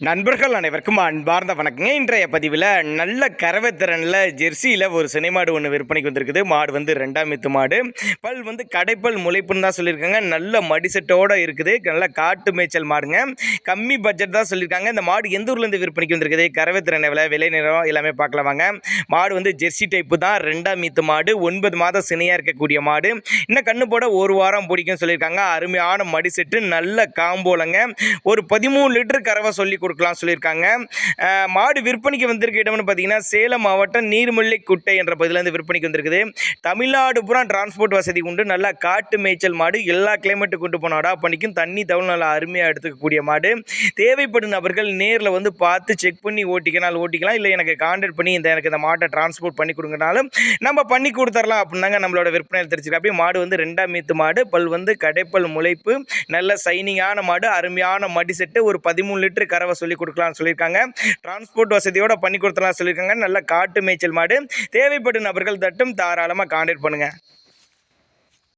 நண்பர்கள் அனைவருக்கும் அன்பார்ந்த வணக்கங்க. இன்றைய பதிவில் நல்ல கறவைத்திறனில் ஜெர்சியில் ஒரு சினை மாடு ஒன்று விற்பனைக்கு வந்திருக்குது. மாடு வந்து 2ஆம் ஈத்து மாடு. பல் வந்து கடைப்பல் முளைப்புன்னு தான் சொல்லியிருக்காங்க. நல்ல மடிசெட்டோடு இருக்குது. நல்ல காட்டு மேய்ச்சல் மாடுங்க. கம்மி பட்ஜெட் தான் சொல்லியிருக்காங்க. இந்த மாடு எந்த ஊர்லேருந்து விற்பனைக்கு வந்திருக்குது, கறவைத்திறன் எவ்வளோ, விலை நிறம் எல்லாமே பார்க்கலாம் வாங்க. மாடு வந்து ஜெர்சி டைப்பு தான், 2ஆம் ஈத்து மாடு, 9 மாதம் சினையாக இருக்கக்கூடிய மாடு. இன்னும் கண்ணு போட ஒரு வாரம் பிடிக்கும் சொல்லியிருக்காங்க. அருமையான மடிசெட்டு, நல்ல காம்போலங்க. ஒரு 13 லிட்டர் கறவை சொல்லி கொடுக்கலாம் சொல்லியிருக்காங்க. மாடு விற்பனைக்கு வந்திருக்க இடம்னு பார்த்தீங்கன்னா சேலம் மாவட்டம் நீர்முல்லைக்குட்டை என்ற பகுதியிலேருந்து விற்பனைக்கு வந்திருக்குது. தமிழ்நாடு பூரா டிரான்ஸ்போர்ட் வசதி உண்டு. நல்லா காட்டு மேய்ச்சல் மாடு, எல்லா கிளைமேட்டு கொண்டு போனாடா பண்ணிக்கும். தண்ணி தவள் நல்லா அருமையாக எடுத்துக்கக்கூடிய மாடு. தேவைப்படும் நபர்கள் நேரில் வந்து பார்த்து செக் பண்ணி ஓட்டிக்கலாம். இல்லை எனக்கு கான்டாக்ட் பண்ணி எனக்கு இந்த மாட்டை டிரான்ஸ்போர்ட் பண்ணி கொடுங்கனாலும் நம்ம பண்ணி கொடுத்துடலாம் அப்படின்னாங்க நம்மளோட விற்பனையில் தெரிஞ்சுக்க. அப்படியே மாடு வந்து 2ஆம் ஈத்து மாடு, பல் வந்து கடைப்பல் முளைப்பு, நல்ல சைனிங்கான மாடு, அருமையான மடி செட்டு, ஒரு 13 லிட்டர் கறவை சொல்லி கொடுக்கலாம்னு சொல்லியிருக்காங்க. டிரான்ஸ்போர்ட் வசதியோட பண்ணி கொடுத்தலாம் சொல்லியிருக்காங்க. நல்ல காட்டு மேய்ச்சல் மாடு. தேவைப்படும் நபர்கள் தட்டும் தாராளமாக கான்டாக்ட் பண்ணுங்க.